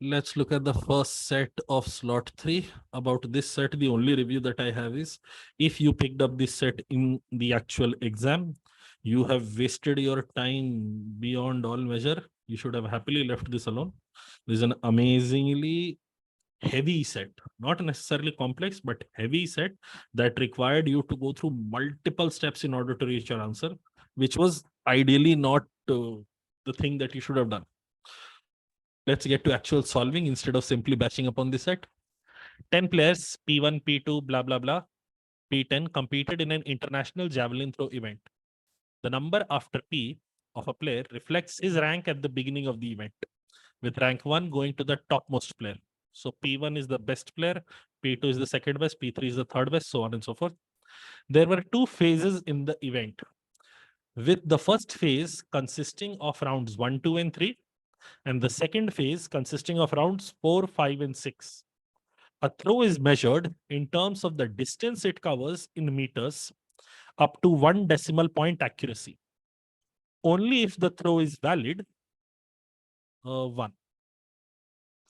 Let's look at the first set of slot 3. About this set, the only review that I have is, if you picked up this set in the actual exam, you have wasted your time beyond all measure. You should have happily left this alone. This is an amazingly heavy set, not necessarily complex, but heavy set that required you to go through multiple steps in order to reach your answer, which was ideally not the thing that you should have done. Let's get to actual solving instead of simply bashing upon this set. 10 players, P1, P2, blah, blah, blah, P10 competed in an international javelin throw event. The number after P of a player reflects his rank at the beginning of the event, with rank 1 going to the topmost player. So P1 is the best player, P2 is the second best, P3 is the third best, so on and so forth. There were 2 phases in the event, with the first phase consisting of rounds 1, 2, and 3, and the second phase consisting of rounds 4, 5, and 6. A throw is measured in terms of the distance it covers in meters up to 1 decimal point accuracy. Only if the throw is valid, 1.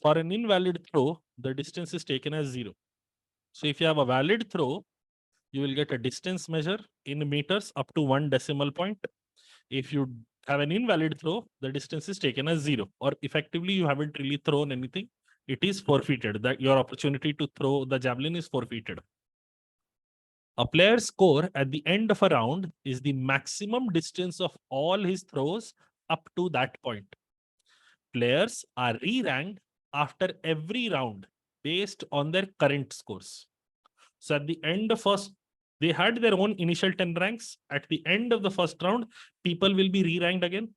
For an invalid throw, the distance is taken as 0. So if you have a valid throw, you will get a distance measure in meters up to 1 decimal point. If you have an invalid throw, the distance is taken as 0, or effectively you haven't really thrown anything. It is forfeited. That your opportunity to throw the javelin is forfeited. A player's score at the end of a round is the maximum distance of all his throws up to that point. Players are re-ranked after every round based on their current scores. So at the end of first, they had their own initial 10 ranks. At the end of the first round, people will be re-ranked again.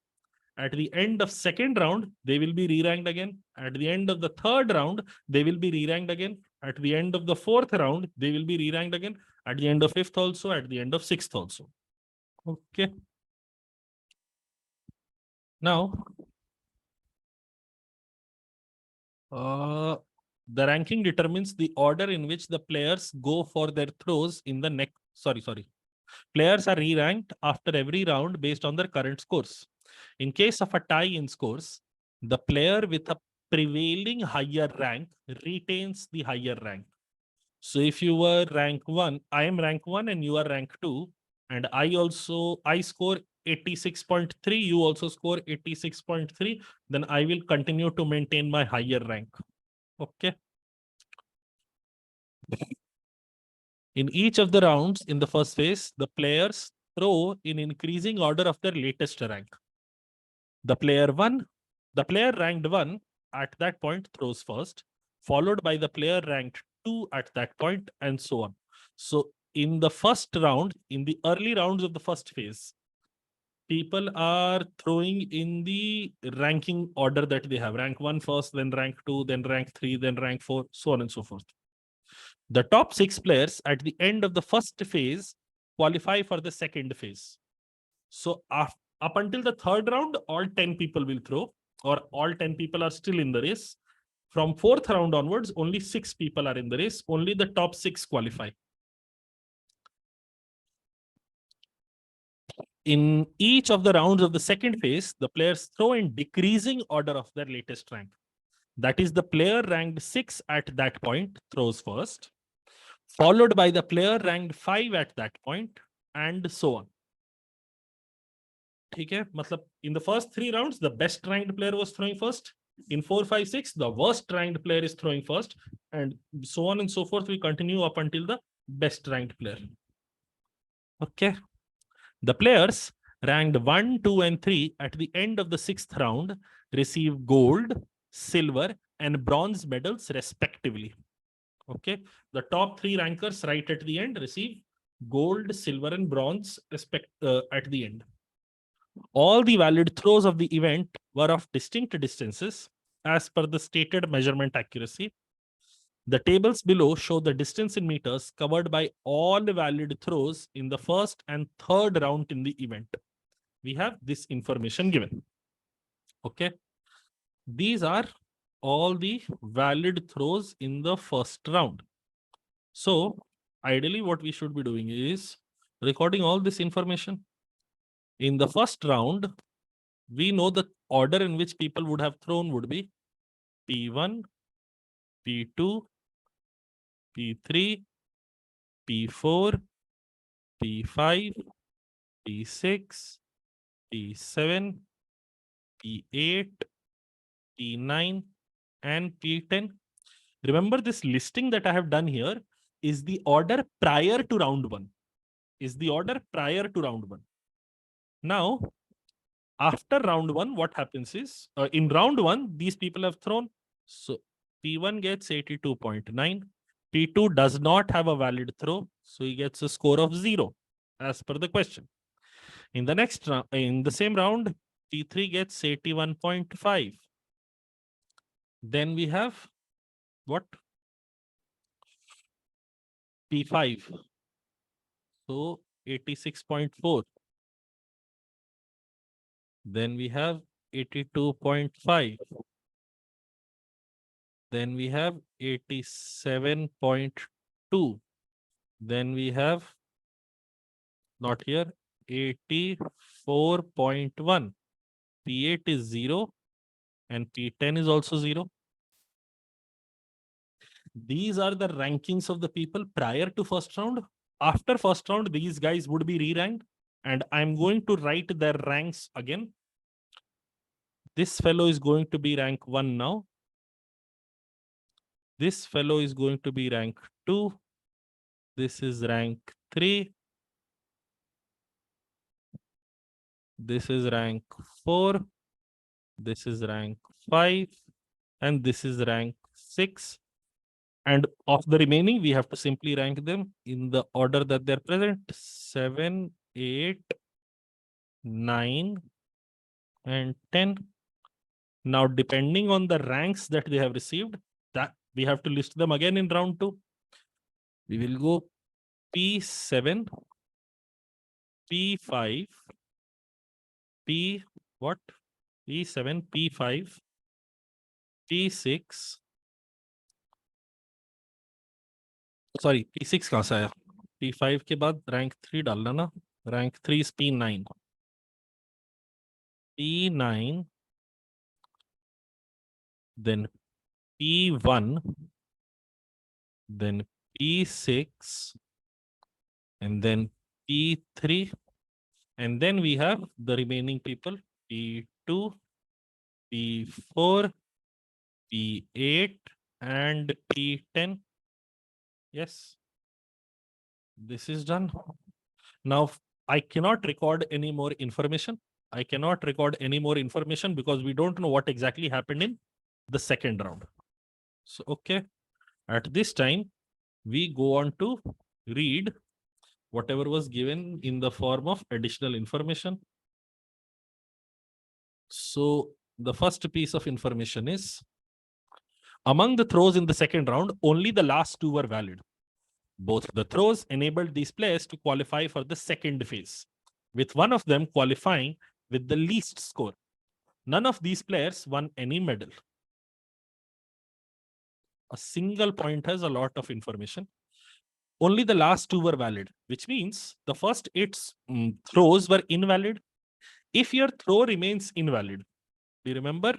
At the end of second round, they will be re-ranked again. At the end of the third round, they will be re-ranked again. At the end of the fourth round, they will be re-ranked again. At the end of fifth also, at the end of sixth also. Okay. Now, the ranking determines the order in which the players go for their throws in the next. Sorry. Players are re-ranked after every round based on their current scores. In case of a tie in scores, the player with a prevailing higher rank retains the higher rank. So if you were rank 1, I am rank 1 and you are rank 2, and I score 86.3, you also score 86.3, then I will continue to maintain my higher rank. Okay. In each of the rounds in the first phase, the players throw in increasing order of their latest rank. The player ranked 1 at that point throws first, followed by the player ranked 2 at that point, and so on. So in the first round, in the early rounds of the first phase, people are throwing in the ranking order that they have. Rank 1 first, then rank 2, then rank 3, then rank 4, so on and so forth. The top 6 players at the end of the first phase qualify for the second phase. So up until the third round, all 10 people will throw, or all 10 people are still in the race. From fourth round onwards, only 6 people are in the race. Only the top 6 qualify. In each of the rounds of the second phase, the players throw in decreasing order of their latest rank. That is, the player ranked 6 at that point throws first, followed by the player ranked 5 at that point, and so on. Okay, in the first 3 rounds, the best ranked player was throwing first. In 4, 5, 6, the worst ranked player is throwing first, and so on and so forth. We continue up until the best ranked player. Okay. The players ranked 1, 2, and 3 at the end of the 6th round receive gold, silver, and bronze medals respectively. Okay. The top 3 rankers right at the end receive gold, silver, and bronze at the end. All the valid throws of the event were of distinct distances as per the stated measurement accuracy. The tables below show the distance in meters covered by all valid throws in the first and third round in the event. We have this information given. Okay. These are all the valid throws in the first round. So ideally what we should be doing is recording all this information. In the first round, we know the order in which people would have thrown would be P1, P2, P3, P4, P5, P6, P7, P8, P9, and P10. Remember, this listing that I have done here is the order prior to round 1. Now, after round 1, what happens is, in round 1, these people have thrown. So P1 gets 82.9. P2 does not have a valid throw, so he gets a score of 0 as per the question. In the next round, in the same round, P3 gets 81.5. Then we have what? P5. So 86.4. Then we have 82.5. Then we have 87.2. Then we have, not here, 84.1. P8 is 0 and P10 is also 0. These are the rankings of the people prior to first round. After first round, these guys would be re-ranked, and I'm going to write their ranks again. This fellow is going to be rank 1 now. This fellow is going to be rank 2. This is rank 3. This is rank 4. This is rank 5. And this is rank 6. And of the remaining, we have to simply rank them in the order that they're present. 7, 8, 9, and 10. Now, depending on the ranks that they have received, that we have to list them again in round 2. We will go P7, P5, P what? P7, P5, P6. Sorry, P6 कहाँ से आया? P5 के बाद rank 3 डालना ना? Rank 3 is P9. P9, then P1, then P6, and then P3, and then we have the remaining people, P2, P4, P8, and P10. Yes, this is done. Now, I cannot record any more information. Because we don't know what exactly happened in the second round. So, okay, at this time, we go on to read whatever was given in the form of additional information. So the first piece of information is, among the throws in the second round, only the last 2 were valid. Both the throws enabled these players to qualify for the second phase, with one of them qualifying with the least score. None of these players won any medal. A single point has a lot of information. Only the last 2 were valid, which means the first 8 throws were invalid. If your throw remains invalid, do you remember?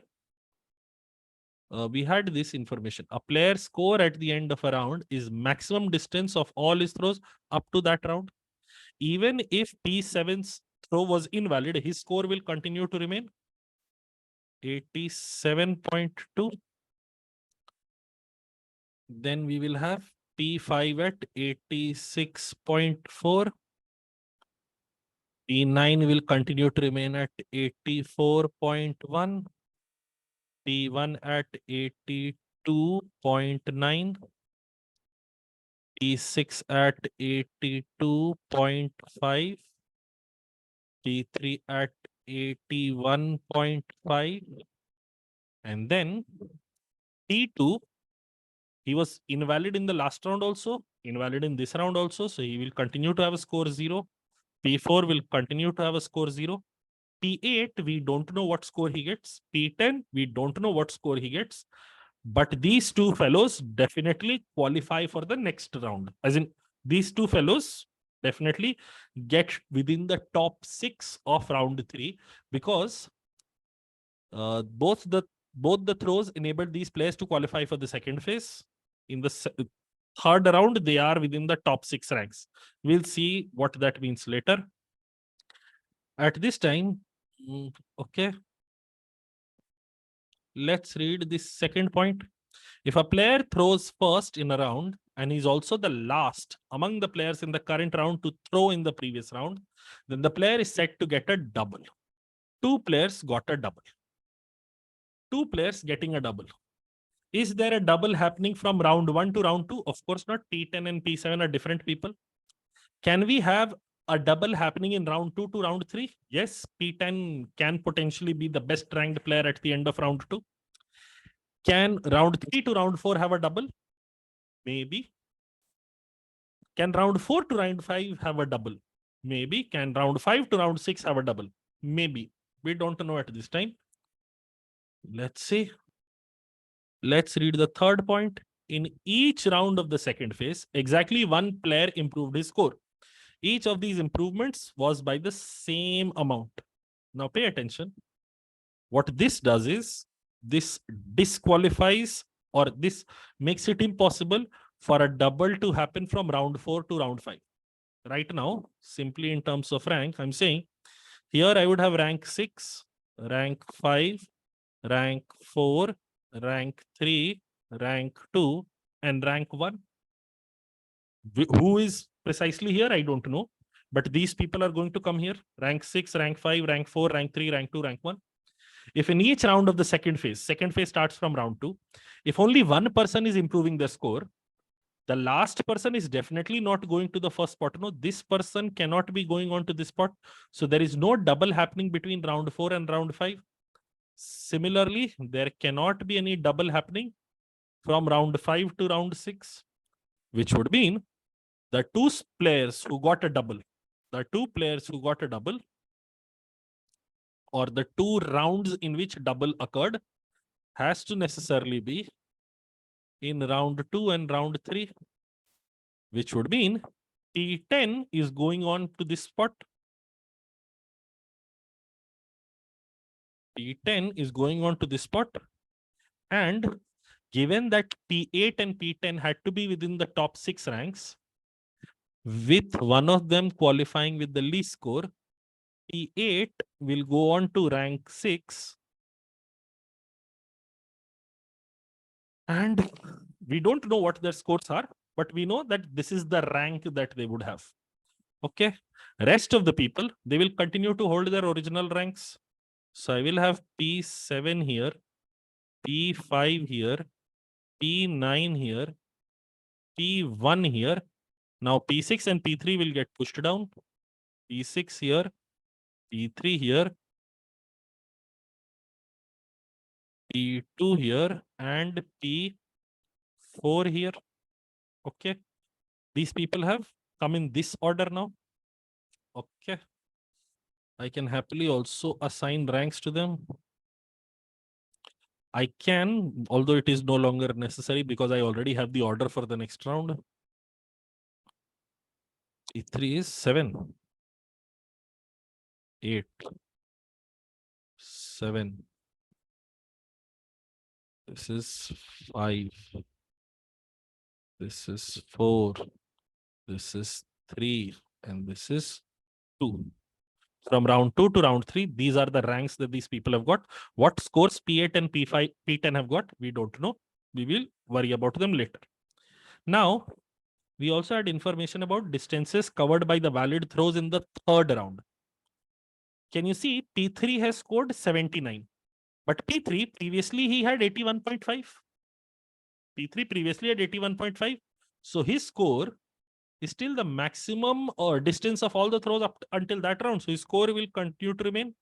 We had this information. A player's score at the end of a round is maximum distance of all his throws up to that round. Even if P7's throw was invalid, his score will continue to remain 87.2. Then we will have P5 at 86.4. P9 will continue to remain at 84.1. P1 at 82.9. P6 at 82.5. P3 at 81.5. And then P2, he was invalid in the last round also, invalid in this round also, so he will continue to have a score 0. P4 will continue to have a score 0. P8, we don't know what score he gets. P10, we don't know what score he gets. But these 2 fellows definitely qualify for the next round. As in, these 2 fellows definitely get within the top 6 of round 3, because both the both the throws enabled these players to qualify for the second phase. In the third round, they are within the top 6 ranks. We'll see what that means later. At this time, okay, let's read this second point. If a player throws first in a round and is also the last among the players in the current round to throw in the previous round, then the player is set to get a double. 2 players got a double. 2 players getting a double. Is there a double happening from round 1 to round 2? Of course not. P10 and P7 are different people. Can we have a double happening in round 2 to round 3? Yes, P10 can potentially be the best ranked player at the end of round 2. Can round 3 to round 4 have a double? Maybe. Can round 4 to round 5 have a double? Maybe. Can round 5 to round 6 have a double? Maybe. We don't know at this time. Let's see. Let's read the third point. In each round of the second phase, exactly 1 player improved his score. Each of these improvements was by the same amount. Now pay attention. What this does is, this disqualifies, or this makes it impossible for a double to happen from round 4 to round 5. Right now, simply in terms of rank, I'm saying here I would have rank 6, rank 5, rank 4, rank 3, rank 2, and rank 1. Who is precisely here? I don't know. But these people are going to come here. Rank 6, rank 5, rank 4, rank 3, rank 2, rank 1. If in each round of the second phase starts from round 2, if only 1 person is improving their score, the last person is definitely not going to the first spot. No, this person cannot be going on to this spot. So there is no double happening between round 4 and round 5. Similarly, there cannot be any double happening from round 5 to round 6, which would mean the 2 players who got a double, or the 2 rounds in which double occurred, has to necessarily be in round 2 and round 3, which would mean P10 is going on to this spot. P10 is going on to this spot. And given that P8 and P10 had to be within the top 6 ranks, with one of them qualifying with the least score, P8 will go on to rank 6. And we don't know what their scores are, but we know that this is the rank that they would have. Okay. Rest of the people, they will continue to hold their original ranks. So I will have P7 here, P5 here, P9 here, P1 here. Now P6 and P3 will get pushed down. P6 here, P3 here, P2 here, and P4 here. Okay. These people have come in this order now. Okay. I can happily also assign ranks to them. I can, although it is no longer necessary because I already have the order for the next round. E3 is 7, 8, 7. This is 5. This is 4. This is 3. And this is 2. From round 2 to round 3, these are the ranks that these people have got. What scores P8 and P5, P10 have got, we don't know. We will worry about them later. Now, we also had information about distances covered by the valid throws in the third round. Can you see P3 has scored 79, but P3 previously he had 81.5. P3 previously had 81.5. So his score is still the maximum or distance of all the throws up until that round. So his score will continue to remain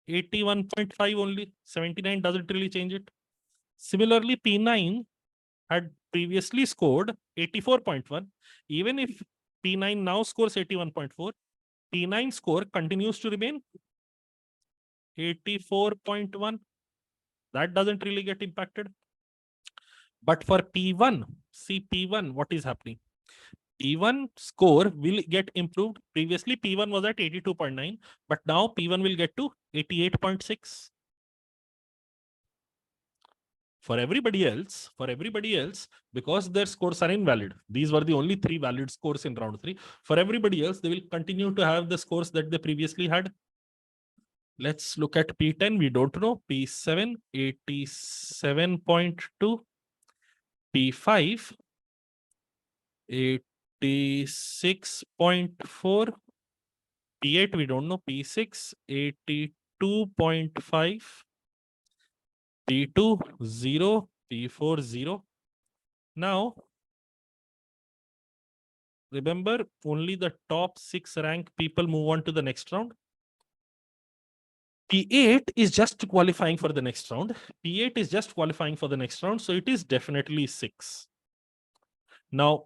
81.5 only. 79 doesn't really change it. Similarly, P9 had previously scored 84.1. Even if P9 now scores 81.4, P9 score continues to remain 84.1. That doesn't really get impacted. But for P1, see P1, what is happening? P1 score will get improved. Previously, P1 was at 82.9, but now P1 will get to 88.6. For everybody else, because their scores are invalid, these were the only 3 valid scores in round 3. For everybody else, they will continue to have the scores that they previously had. Let's look at P10. We don't know. P7, 87.2. P5, 86.4. P8, we don't know. P6, 82.5. P2, 0. P4, 0. Now, remember, only the top 6 rank people move on to the next round. P8 is just qualifying for the next round. P8 is just qualifying for the next round, so it is definitely 6. Now,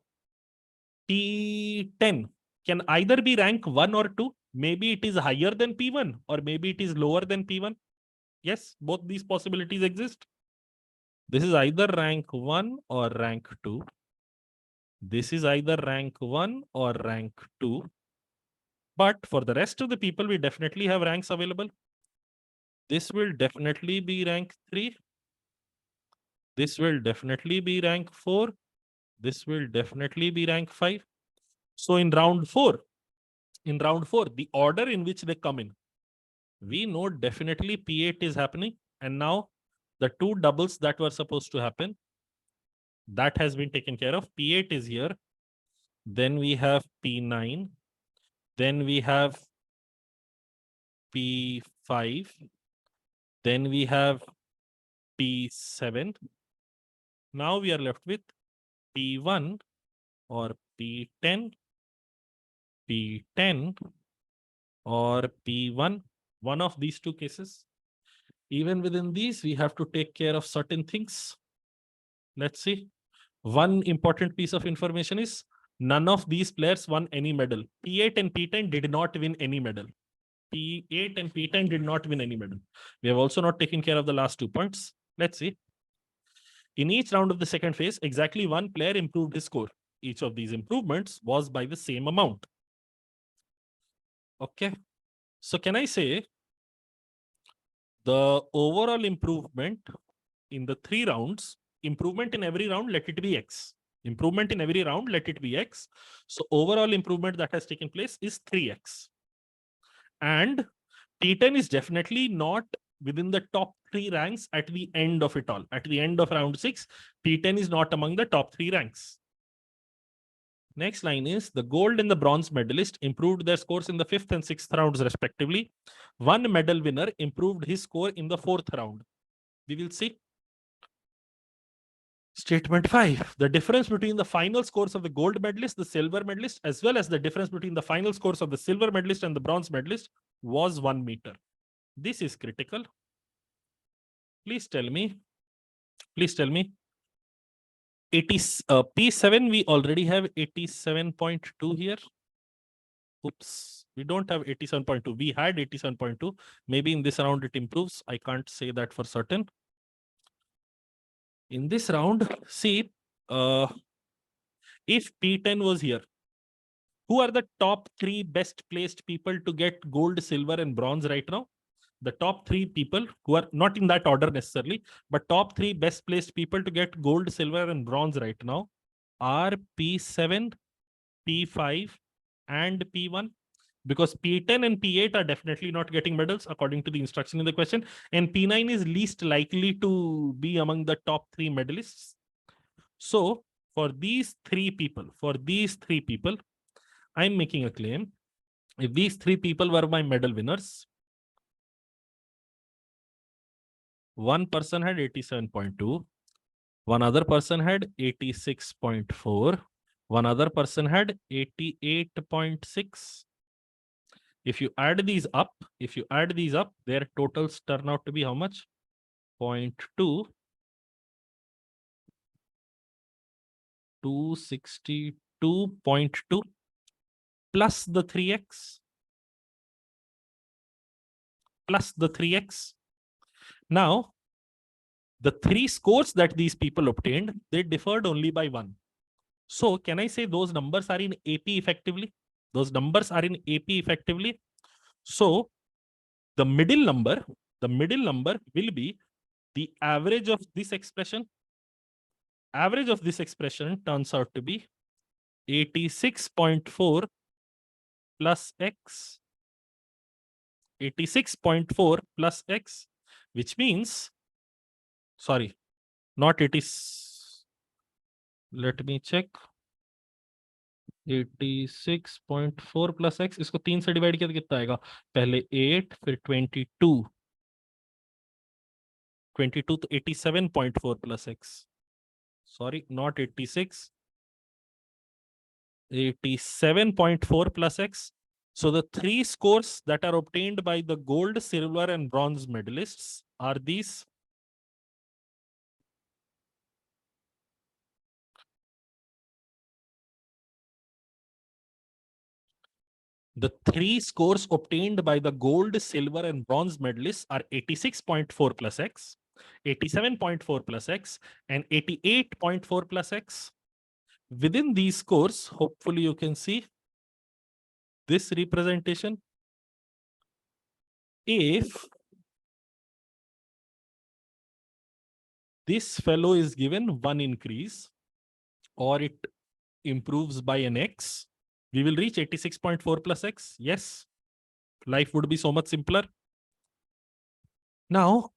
P10 can either be rank 1 or 2. Maybe it is higher than P1 or maybe it is lower than P1. Yes, both these possibilities exist. This is either rank 1 or rank 2. This is either rank 1 or rank 2. But for the rest of the people, we definitely have ranks available. This will definitely be rank 3. This will definitely be rank 4. This will definitely be rank 5. So in round 4, the order in which they come in, we know definitely P8 is happening. And now the 2 doubles that were supposed to happen, that has been taken care of. P8 is here. Then we have P9. Then we have P5. Then we have P7. Now we are left with P1 or P10, P10 or P1, one of these 2 cases. Even within these, we have to take care of certain things. Let's see. One important piece of information is none of these players won any medal. P8 and P10 did not win any medal. P8 and P10 did not win any medal. We have also not taken care of the last 2 points. Let's see. In each round of the second phase, exactly 1 player improved his score. Each of these improvements was by the same amount. Okay. So can I say the overall improvement in the 3 rounds, improvement in every round, let it be X. Improvement in every round, let it be X. So overall improvement that has taken place is 3X. And P10 is definitely not within the top 3 ranks at the end of it all. At the end of round 6, P10 is not among the top 3 ranks. Next line is the gold and the bronze medalist improved their scores in the 5th and 6th rounds respectively. One medal winner improved his score in the 4th round. We will see. Statement 5. The difference between the final scores of the gold medalist, the silver medalist, as well as the difference between the final scores of the silver medalist and the bronze medalist was 1 meter. This is critical. Please tell me. P7, we already have 87.2 here. Oops, we don't have 87.2. We had 87.2. Maybe in this round it improves. I can't say that for certain. In this round, see, if P10 was here, who are the top 3 best placed people to get gold, silver, and bronze right now? The top 3 people who are not in that order necessarily, but top 3 best placed people to get gold, silver, and bronze right now are P7, P5, and P1. Because P10 and P8 are definitely not getting medals according to the instruction in the question. And P9 is least likely to be among the top 3 medalists. So for these 3 people, I'm making a claim. If these 3 people were my medal winners, one person had 87.2, one other person had 86.4, one other person had 88.6. If you add these up, their totals turn out to be how much? 0.2, 262.2 plus the 3x. Now, the 3 scores that these people obtained, they differed only by 1. So can I say those numbers are in AP effectively? So the middle number will be The average of this expression turns out to be 86.4 plus x. 86.4 plus x, which means, sorry, not 80. Let me check. 86.4 plus x, इसको 3 से divide किया तो कितना आएगा? पहले 8 फिर 22 तो 87.4 plus x. Sorry, not 86. 87.4 plus x. So the three scores that are obtained by the gold, silver, and bronze medalists are these. The three scores obtained by the gold, silver, and bronze medalists are 86.4 plus x, 87.4 plus x, and 88.4 plus x. Within these scores, hopefully you can see this representation. If this fellow is given one increase or it improves by an x, we will reach 86.4 plus x. Yes, life would be so much simpler. Now,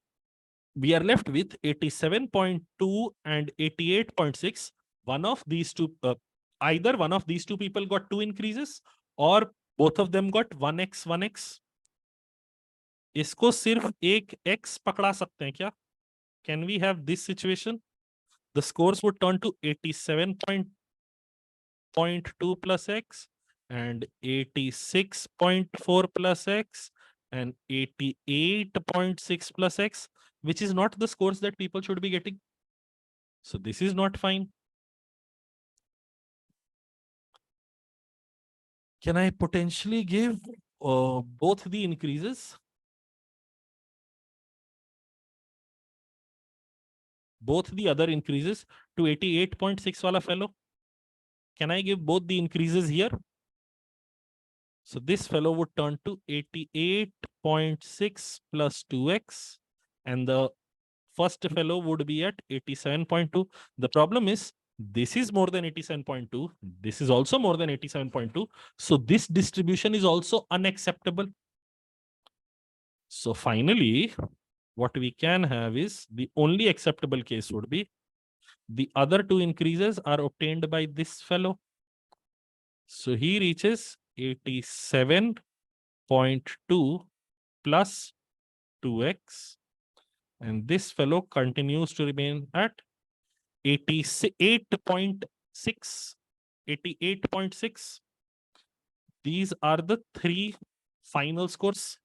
we are left with 87.2 and 88.6. One of these two, either one of these two people got two increases or both of them got 1x, 1x. इसको सिर्फ एक x पकड़ा सकते हैं क्या? Can we have this situation? The scores would turn to 87.2 plus x and 86.4 plus x and 88.6 plus x, which is not the scores that people should be getting. So this is not fine. Can I potentially give both the increases? Both the other increases to 88.6 wala fellow? Can I give both the increases here? So this fellow would turn to 88.6 plus 2x, and the first fellow would be at 87.2. The problem is this is more than 87.2. This is also more than 87.2. So this distribution is also unacceptable. So finally, what we can have is the only acceptable case would be the other two increases are obtained by this fellow. So he reaches 87.2 plus 2x, and this fellow continues to remain at 88.6. 88.6. These are the three final scores.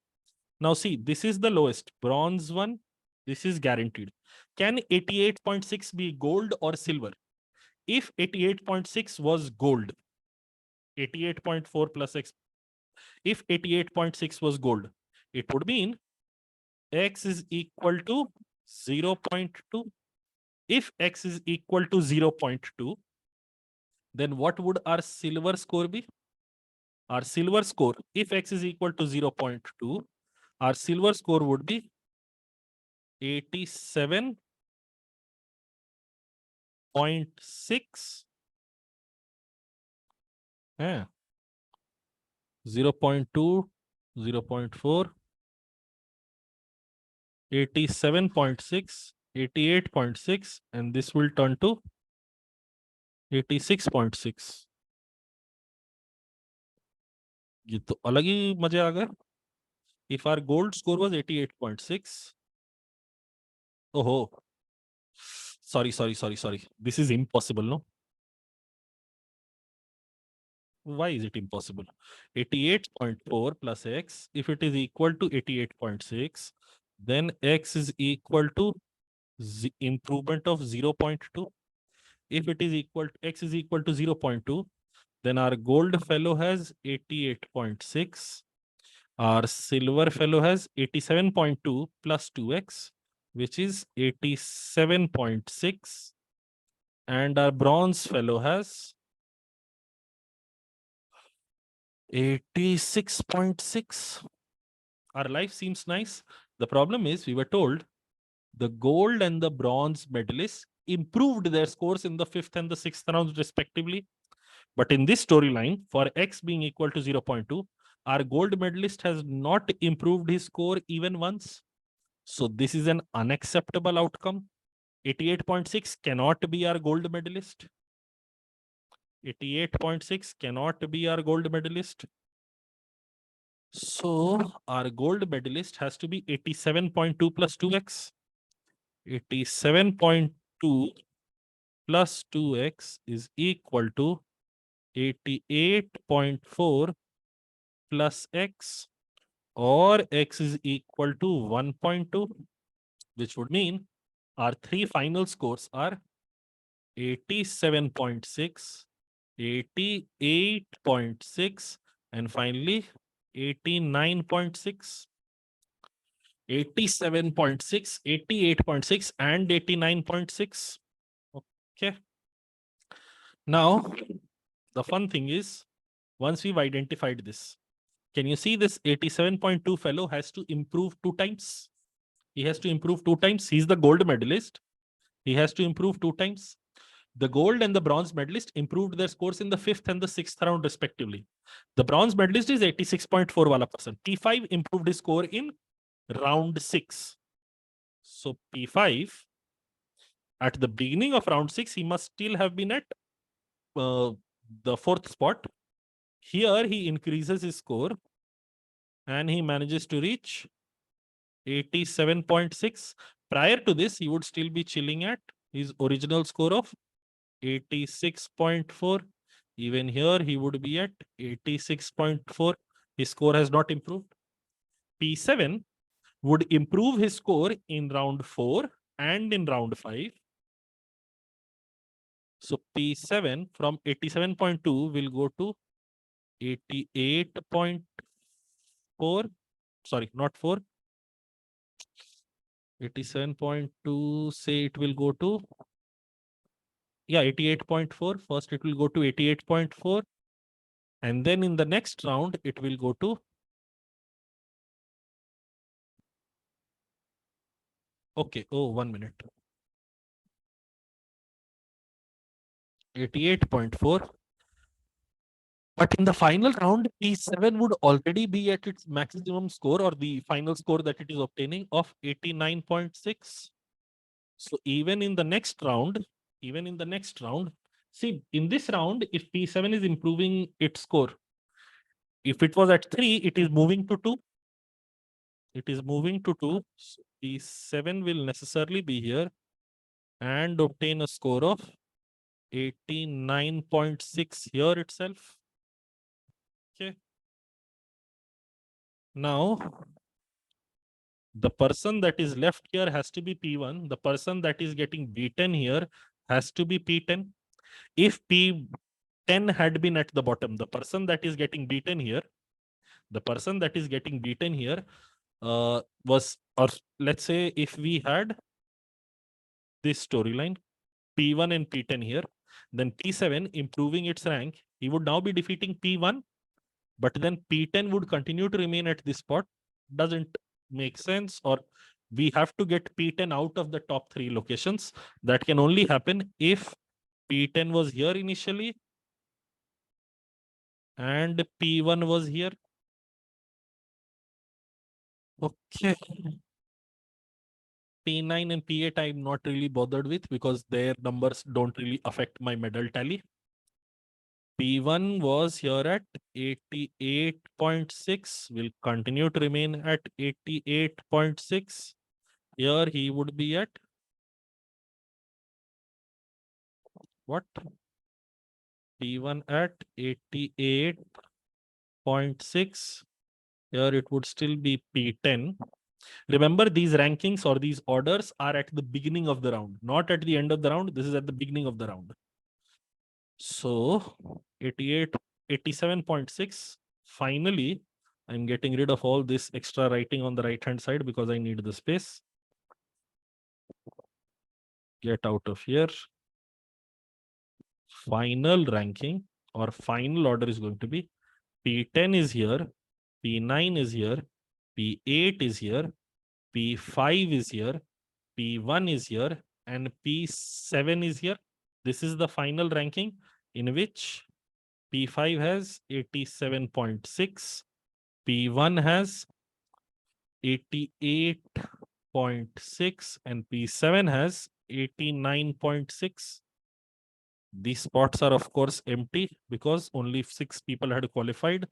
Now see, this is the lowest, bronze one. This is guaranteed. Can 88.6 be gold or silver? If 88.6 was gold, 88.4 plus x, if 88.6 was gold, it would mean x is equal to 0.2. If x is equal to 0.2, then what would our silver score be? Our silver score, if x is equal to 0.2, our silver score would be 87.6. 0.2, 0.4, 87.6, 88.6, and this will turn to 86.6. ये तो अलग ही मजे आ गए. If our gold score was 88.6, oh, sorry. This is impossible, no? Why is it impossible? 88.4 plus x, if it is equal to 88.6, then x is equal to improvement of 0.2. If it is equal to x is equal to 0.2, then our gold fellow has 88.6. Our silver fellow has 87.2 plus 2x, which is 87.6. And our bronze fellow has 86.6. Our life seems nice. The problem is we were told The gold and the bronze medalists improved their scores in the 5th and the 6th rounds respectively. But in this storyline, for X being equal to 0.2, our gold medalist has not improved his score even once. So this is an unacceptable outcome. 88.6 cannot be our gold medalist. 88.6 cannot be our gold medalist. So our gold medalist has to be 87.2 plus 2x. 87.2 plus 2x is equal to 88.4 plus x, or x is equal to 1.2, which would mean our three final scores are 87.6, 88.6, and finally 89.6. 87.6, 88.6, and 89.6. Okay. Now, the fun thing is, once we've identified this, can you see this 87.2 fellow has to improve 2 times? He has to improve 2 times. He's the gold medalist. He has to improve 2 times. The gold and the bronze medalist improved their scores in the 5th and the 6th round respectively. The bronze medalist is 86.4 wala person. P5 improved his score in round 6. So P5, at the beginning of round 6, he must still have been at the 4th spot. Here he increases his score and he manages to reach 87.6. Prior to this, he would still be chilling at his original score of 86.4. Even here, he would be at 86.4. His score has not improved. P7 would improve his score in round 4 and in round 5. So P7 from 87.2 will go to 88.4. Sorry, not 4. 87.2, say it will go to, yeah, 88.4. First it will go to 88.4. And then in the next round, it will go to, okay, oh, 1 minute. 88.4. But in the final round, P7 would already be at its maximum score, or the final score that it is obtaining, of 89.6. So even in the next round, see, in this round, if P7 is improving its score, if it was at 3, it is moving to 2. It is moving to 2. So P7 will necessarily be here and obtain a score of 89.6 here itself. Okay. Now, the person that is left here has to be P1. The person that is getting beaten here has to be P10. If P10 had been at the bottom, the person that is getting beaten here, was, or let's say if we had this storyline, P1 and P10 here, then P7 improving its rank, he would now be defeating P1, but then P10 would continue to remain at this spot. Doesn't make sense, or we have to get P10 out of the top 3 locations. That can only happen if P10 was here initially and P1 was here. Okay. P9 and P8 I'm not really bothered with because their numbers don't really affect my medal tally. P1 was here at 88.6, will continue to remain at 88.6. Here he would be at what? P1 at 88.6. Here it would still be P10. Remember, these rankings or these orders are at the beginning of the round, not at the end of the round. This is at the beginning of the round. So 87.6. Finally, I'm getting rid of all this extra writing on the right-hand side because I need the space. Get out of here. Final ranking or final order is going to be P10 is here, P9 is here, P8 is here, P5 is here, P1 is here, and P7 is here. This is the final ranking in which P5 has 87.6, P1 has 88.6, and P7 has 89.6. These spots are, of course, empty because only 6 people had qualified.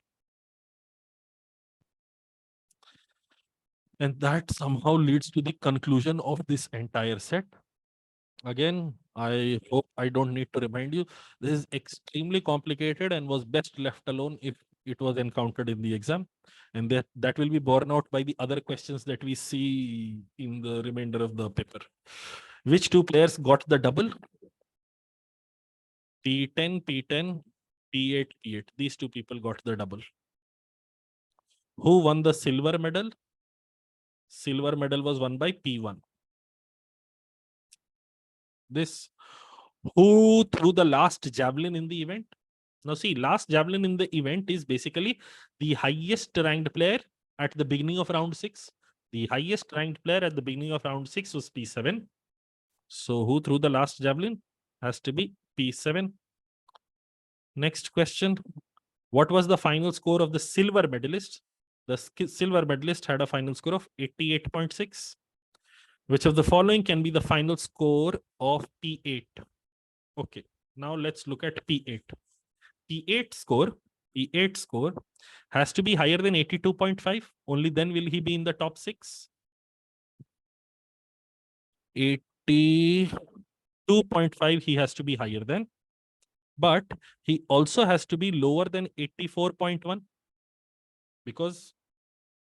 And that somehow leads to the conclusion of this entire set. Again, I hope I don't need to remind you, this is extremely complicated and was best left alone if it was encountered in the exam. And that will be borne out by the other questions that we see in the remainder of the paper. Which two players got the double? P10, P10, P8, P8. These two people got the double. Who won the silver medal? Silver medal was won by P1. This. Who threw the last javelin in the event? Now see, last javelin in the event is basically the highest ranked player at the beginning of round 6. The highest ranked player at the beginning of round 6 was P7. So who threw the last javelin? Has to be P7. Next question. What was the final score of the silver medalist? The silver medalist had a final score of 88.6. Which of the following can be the final score of P8? Okay, now let's look at P8. P8 score has to be higher than 82.5. Only then will he be in the top 6. 82.5 he has to be higher than. But he also has to be lower than 84.1. Because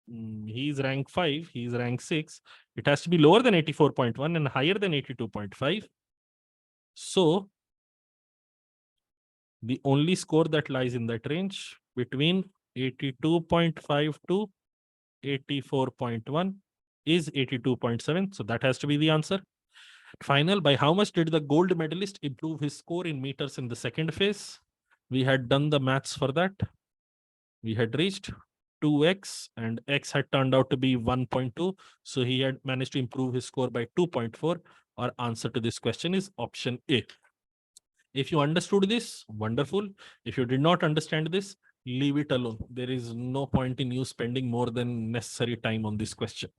he's rank 5, he's rank 6. It has to be lower than 84.1 and higher than 82.5. So the only score that lies in that range between 82.5 to 84.1 is 82.7. So that has to be the answer. Final, by how much did the gold medalist improve his score in meters in the second phase? We had done the maths for that. We had reached 2x and x had turned out to be 1.2. So he had managed to improve his score by 2.4. Our answer to this question is option A. If you understood this, wonderful. If you did not understand this, leave it alone. There is no point in you spending more than necessary time on this question.